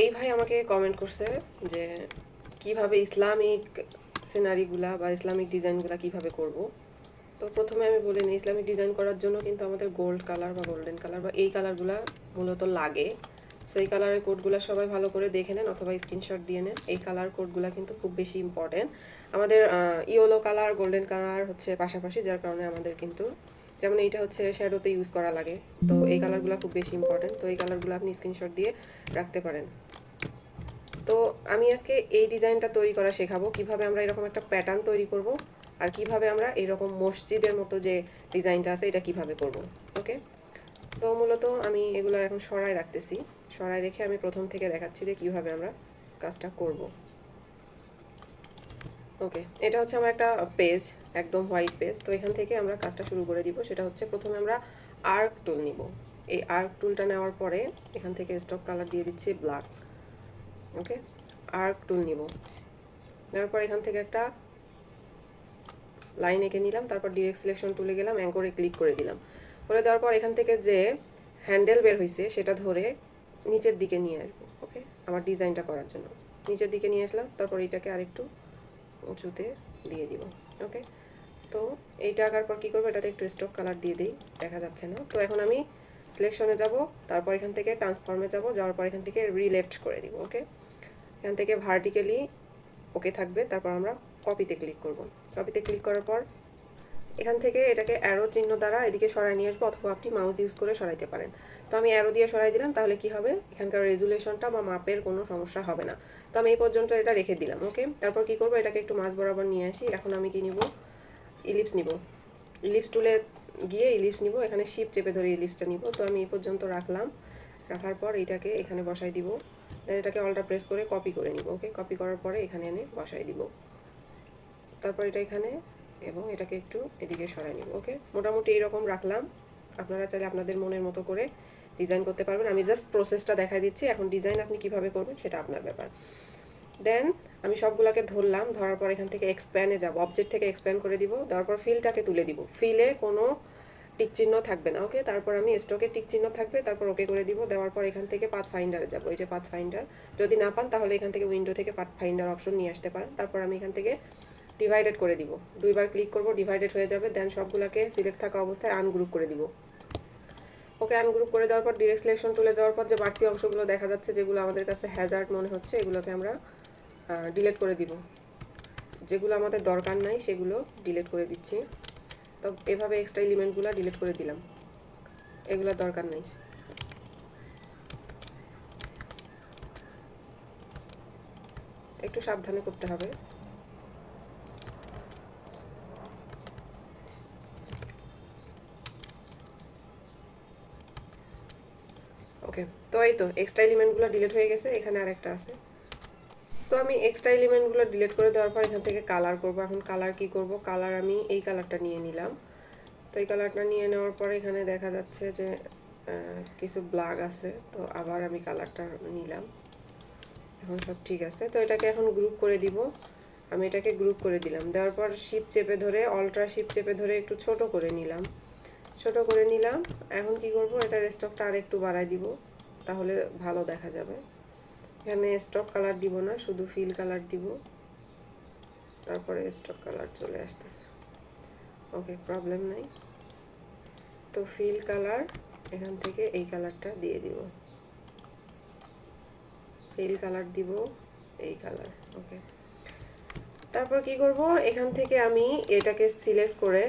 এই ভাই আমাকে কমেন্ট করছে যে কিভাবে ইসলামিক সিনারিগুলা বা ইসলামিক ডিজাইনগুলা কিভাবে করব। তো প্রথমে আমি বলে নিই, ইসলামিক ডিজাইন করার জন্য কিন্তু আমাদের গোল্ড কালার বা গোল্ডেন কালার বা এই কালারগুলা মূলত লাগে। সো এই কালারের কোডগুলো সবাই ভালো করে দেখে নেন অথবা স্ক্রিনশট দিয়ে নেন। এই কালার কোডগুলো কিন্তু খুব বেশি ইম্পর্টেন্ট। আমাদের ইয়েলো কালার গোল্ডেন কালার হচ্ছে পাশাপাশি, যার কারণে আমাদের কিন্তু যেমন এইটা হচ্ছে শ্যাডোতে ইউজ করা লাগে। তো এই কালারগুলো খুব বেশি ইম্পর্টেন্ট। তো এই কালারগুলো আপনি স্ক্রিনশট দিয়ে রাখতে পারেন। তো আমি আজকে এই ডিজাইনটা তৈরি করা শেখাবো, কিভাবে আমরা এরকম একটা প্যাটার্ন তৈরি করব আর কিভাবে আমরা এরকম মসজিদের মতো যে ডিজাইনটা আছে এটা কিভাবে করব। ওকে, তো মূলত আমি এগুলো এখন সরাই রাখতেছি। সরাই রেখে আমি প্রথম থেকে দেখাচ্ছি যে কিভাবে আমরা কাজটা করব। ওকে, এটা হচ্ছে আমার একটা পেজ, একদম হোয়াইট পেজ। তো এখান থেকে আমরা কাজটা শুরু করে দিব। সেটা হচ্ছে প্রথমে আমরা আর্ক টুল নিব। এই আর্ক টুলটা নেওয়ার পরে এখান থেকে স্টক কালার দিয়ে দিচ্ছি ব্ল্যাক। ওকে, আর্ক টুল নিব, নেওয়ার পর এখান থেকে একটা লাইন এঁকে নিলাম। তারপর ডিরেক্ট সিলেকশন টুলে গেলাম, অ্যাঙ্করে ক্লিক করে দিলাম। করে দেওয়ার পর এখান থেকে যে হ্যান্ডেল বের হয়েছে সেটা ধরে নিচের দিকে নিয়ে আসবো। ওকে, আমার ডিজাইনটা করার জন্য নিচের দিকে নিয়ে আসলাম। তারপর এইটাকে আরেকটু উঁচুতে দিয়ে দিব। ওকে, তো এইটা আঁকার পর কী করবো, এটাতে একটু স্ট্রোক কালার দিয়ে দিই, দেখা যাচ্ছে না। তো এখন আমি সিলেকশনে যাব, তারপর এখান থেকে ট্রান্সফর্মে যাব, যাওয়ার পর এখান থেকে রিলেফট করে দিব। ওকে, এখান থেকে ভার্টিক্যালি ওকে থাকবে। তারপর আমরা কপিতে ক্লিক করব। কপিতে ক্লিক করার পর এখান থেকে এটাকে অ্যারো চিহ্ন দ্বারা এদিকে সরাই নিয়ে আসবো, অথবা আপনি মাউস ইউজ করে সরাইতে পারেন। তো আমি অ্যারো দিয়ে সরাই দিলাম, তাহলে কি হবে, এখানকার রেজুলেশনটা বা মাপের কোনো সমস্যা হবে না। তো আমি এই পর্যন্ত এটা রেখে দিলাম। ওকে, তারপর কি করব, এটাকে একটু মাঝ বরাবর নিয়ে আসি। এখন আমি কি নিব, ইলিপস নিব। ইলিপস টুলে গিয়ে ইলিপস নিব, এখানে শিপ চেপে ধরে ইলিপসটা নিব। তো আমি এই পর্যন্ত রাখলাম। রাখার পর এইটাকে এখানে বসাই দিব। দেন এটাকে অলটা প্রেস করে কপি করে নিব। ওকে, কপি করার পরে এখানে এনে বসাই দিব। তারপর এটা এখানে এবং এটাকে একটু এদিকে সরাই নিব। ওকে, মোটামুটি এইরকম রাখলাম। আপনারা চাইলে আপনাদের মনের মতো করে ডিজাইন করতে পারবেন। আমি জাস্ট প্রসেসটা দেখাই দিচ্ছি, এখন ডিজাইন আপনি কিভাবে করবেন সেটা আপনার ব্যাপার। দেন আমি সবগুলোকে ধরলাম, ধরার পর এখান থেকে এক্সপ্যান্ডে যাব, অবজেক্ট থেকে এক্সপ্যান্ড করে দিব। দেওয়ার পর ফিলটাকে তুলে দিব, ফিলে কোনো টিক চিহ্ন থাকবে না। ওকে, তারপর আমি স্টকে টিক চিহ্ন থাকবে, তারপর ওকে করে দিব। দেওয়ার পর এখান থেকে পাথ ফাইন্ডারে যাব, এই যে পাথ ফাইন্ডার, যদি না পান তাহলে এখান থেকে উইন্ডো থেকে পাথ ফাইন্ডার অপশন নিয়ে আসতে পারেন। তারপর আমি এখান থেকে ডিভাইডেড করে দিব, দুইবার ক্লিক করব, ডিভাইডেড হয়ে যাবে। দেন সবগুলোকে সিলেক্ট থাকা অবস্থায় আনগ্রুপ করে দিব। ওকে, আনগ্রুপ করে দেওয়ার পর ডিরেক্ট সিলেকশন তুলে যাওয়ার পর যে বাড়তি অংশগুলো দেখা যাচ্ছে, যেগুলো আমাদের কাছে হ্যাজার্ড মনে হচ্ছে, এগুলোকে আমরা ডিলিট করে দিব। যেগুলো আমাদের দরকার নাই সেগুলো ডিলিট করে দিচ্ছি। তো এভাবে এক্সট্রা এলিমেন্টগুলো ডিলিট করে দিলাম, এগুলো দরকার নেই। একটু সাবধানে করতে হবে। ওকে, তো এই তো এক্সট্রা এলিমেন্টগুলো ডিলিট হয়ে গেছে, এখানে আরেকটা আছে। তো আমি এক্সট্রা এলিমেন্টগুলো ডিলিট করে দেওয়ার পর এখান থেকে কালার করব। এখন কালার কি করব, কালার আমি এই কালারটা নিয়ে নিলাম। তো এই কালারটা নিয়ে নেওয়ার পরে এখানে দেখা যাচ্ছে যে কিছু ব্ল্যাক আছে, তো আবার আমি কালারটা নিলাম। এখন সব ঠিক আছে। তো এটাকে এখন গ্রুপ করে দিব। আমি এটাকে গ্রুপ করে দিলাম। দেওয়ার পর শিপ চেপে ধরে, অল্ট্রা শিপ চেপে ধরে একটু ছোট করে নিলাম, ছোট করে নিলাম। এখন কি করব, এটার স্টকটা আর একটু বাড়াই দিব, তাহলে ভালো দেখা যাবে। এখানে স্টক কালার দিব না, শুধু ফিল কালার দিব। তারপরে স্টক কালার চলে আসতেছে। ওকে, প্রবলেম নাই। তো ফিল কালার এখান থেকে এই কালারটা দিয়ে দিব, ফিল কালার দিব এই কালার। ওকে, তারপর কি করব, এখান থেকে আমি এটাকে সিলেক্ট করে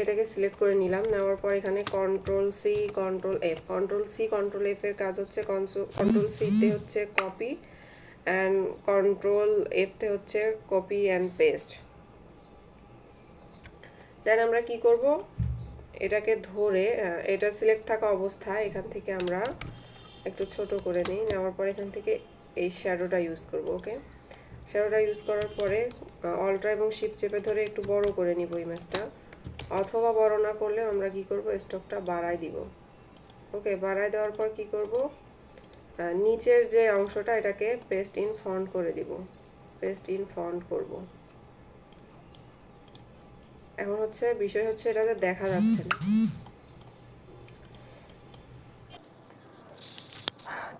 এটাকে সিলেক্ট করে নিলাম। নেওয়ার পর এখানে control C control F, control C control F এর কাজ হচ্ছে, কন্ট্রোল সিতে হচ্ছে কপি অ্যান্ড কন্ট্রোল এফতে হচ্ছে কপি অ্যান্ড পেস্ট। দেন আমরা কি করব, এটাকে ধরে এটা সিলেক্ট থাকা অবস্থায় এখান থেকে আমরা একটু ছোট করে নিই। নেওয়ার পর এখান থেকে এই শ্যাডোটা ইউজ করব। ওকে, শ্যাডোটা ইউজ করার পরে অল্ট্রা এবং শিপ চেপে ধরে একটু বড় করে নিব ইমেজটা, অথবা বড় না করলে আমরা কি করব, স্টকটা বাড়াই দিব। ওকে, বাড়াই দেওয়ার পর কি করব, নিচের যে অংশটা এটাকে পেস্ট ইন ফন্ট করে দিব, পেস্ট ইন ফন্ট করব। এখন হচ্ছে বিষয় হচ্ছে এটাতে দেখা যাচ্ছে না,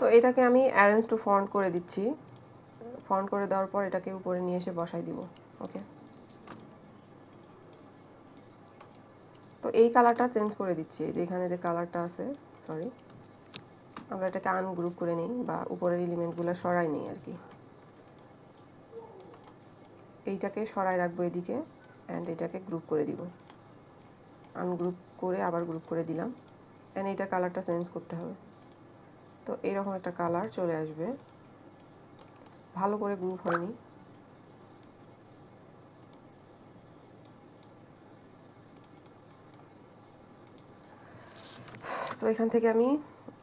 তো এটাকে আমি অ্যারেঞ্জ টু ফন্ট করে দিচ্ছি। ফন্ট করে দেওয়ার পর এটাকে উপরে নিয়ে এসে বসাই দিব। ওকে, তো এই কালারটা চেঞ্জ করে দিচ্ছি। এই যে এখানে যে কালারটা আছে, সরি, আমরা এটাকে আনগ্রুপ করে নিই বা উপরের এলিমেন্টগুলো সরাই নিই আর কি। এইটাকে সরাই রাখবো এদিকে, অ্যান্ড এটাকে গ্রুপ করে দিব। আনগ্রুপ করে আবার গ্রুপ করে দিলাম, অ্যান্ড এইটা কালারটা চেঞ্জ করতে হবে। তো এইরকম একটা কালার চলে আসবে। ভালো করে গ্রুপ হয়নি। তো এখান থেকে আমি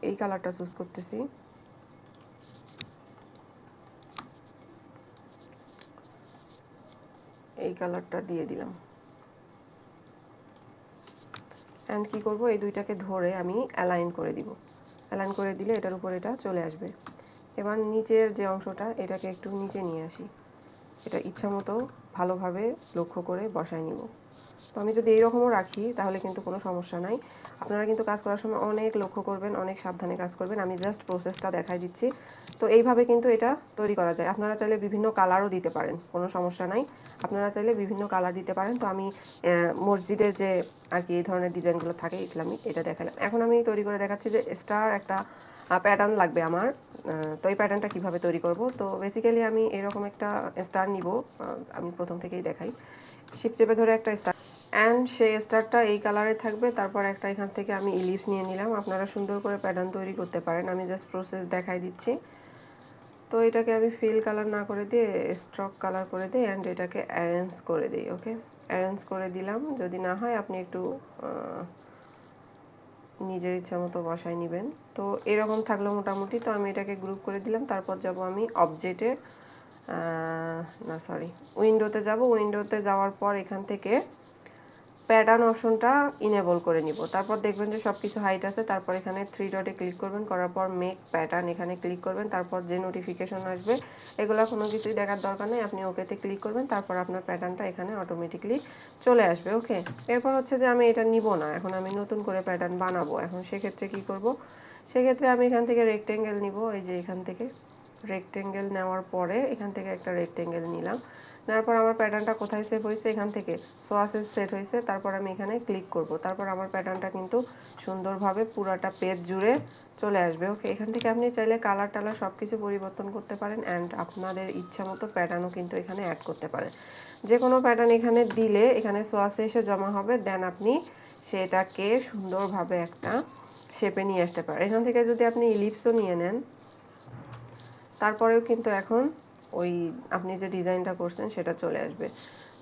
এই কালারটা চুজ করতেছি। এই কালারটা দিয়ে দিলাম, অ্যান্ড কি করব, এই দুইটাকে ধরে আমি অ্যালাইন করে দিব। অ্যালাইন করে দিলে এটার উপর এটা চলে আসবে। এবার নিচের যে অংশটা, এটাকে একটু নিচে নিয়ে আসি। এটা ইচ্ছা মতো ভালোভাবে লক্ষ্য করে বসায় নিব। তো আমি যদি এইরকমও রাখি তাহলে কিন্তু কোনো সমস্যা নাই। আপনারা কিন্তু কাজ করার সময় অনেক লক্ষ্য করবেন, অনেক সাবধানে কাজ করবেন। আমি জাস্ট প্রসেসটা দেখাই দিচ্ছি। তো এইভাবে কিন্তু এটা তৈরি করা যায়। আপনারা চাইলে বিভিন্ন কালারও দিতে পারেন, কোনো সমস্যা নাই। আপনারা চাইলে বিভিন্ন কালার দিতে পারেন। তো আমি মসজিদের যে আর কি এই ধরনের ডিজাইনগুলো থাকে ইসলামিক, এটা দেখালাম। এখন আমি তৈরি করে দেখাচ্ছি যে স্টার একটা প্যাটার্ন লাগবে আমার। তো এই প্যাটার্নটা কীভাবে তৈরি করব, তো বেসিক্যালি আমি এরকম একটা স্টার নিব। আমি প্রথম থেকেই দেখাই। শিপ চেপে ধরে একটা স্টার, অ্যান্ড সেই স্টারটা এই কালারে থাকবে। তারপর একটা এখান থেকে আমি ইলিপস নিয়ে নিলাম। আপনারা সুন্দর করে প্যাটার্ন তৈরি করতে পারেন, আমি জাস্ট প্রসেস দেখাই দিচ্ছি। তো এটাকে আমি ফিল কালার না করে দিয়ে স্ট্রোক কালার করে দিই, অ্যান্ড এটাকে অ্যারেঞ্জ করে দিই। ওকে, অ্যারেঞ্জ করে দিলাম। যদি না হয় আপনি একটু নিজের ইচ্ছা মতো বসায় নেবেন। তো এরকম থাকলো মোটামুটি। তো আমি এটাকে গ্রুপ করে দিলাম। তারপর যাব আমি অবজেক্টে, না সরি, উইন্ডোতে যাব। উইন্ডোতে যাওয়ার পর এখান থেকে প্যাটার্ন অপশনটা ইনেবল করে নিব। তারপর দেখবেন যে সব কিছু হাইট আছে। তারপর এখানে 3 ডটে ক্লিক করবেন, করার পর মেক প্যাটার্ন এখানে ক্লিক করবেন। তারপর যে নোটিফিকেশন আসবে এগুলো কোনো কিছুই দেখার দরকার নেই, আপনি ওকেতে ক্লিক করবেন। তারপর আপনার প্যাটার্নটা এখানে অটোমেটিকলি চলে আসবে। ওকে, এরপর হচ্ছে যে আমি এটা নিব না, এখন আমি নতুন করে প্যাটার্ন বানাবো। এখন সেক্ষেত্রে কি করব, সেক্ষেত্রে আমি এখান থেকে রেক্টেঙ্গেল নিব। এই যে এখান থেকে রেক্টেঙ্গেল নেওয়ার পরে এখান থেকে একটা রেক্টেঙ্গেল নিলাম। নেওয়ার পর আমার প্যাটার্নটা কোথায় সেভ হয়েছে, এখান থেকে সোয়াসে সেট হয়েছে। তারপর আমি এখানে ক্লিক করব। তারপর আমার প্যাটার্নটা কিন্তু সুন্দরভাবে পুরাটা পেজ জুড়ে চলে আসবে। ওকে, এখান থেকে আপনি চাইলে কালার টালার সব কিছু পরিবর্তন করতে পারেন, অ্যান্ড আপনাদের ইচ্ছা মতো প্যাটার্নও কিন্তু এখানে অ্যাড করতে পারেন। যে কোনো প্যাটার্ন এখানে দিলে এখানে সোয়াসে এসে জমা হবে, দেন আপনি সেটাকে সুন্দরভাবে একটা শেপে নিয়ে আসতে পারেন। এখান থেকে যদি আপনি ইলিপসও নিয়ে নেন তারপরেও কিন্তু এখন ওই আপনি যে ডিজাইনটা করছেন সেটা চলে আসবে।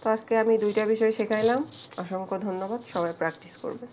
তো আজকে আমি দুইটা বিষয় শেখাইলাম। অসংখ্য ধন্যবাদ, সবাই প্র্যাকটিস করবে।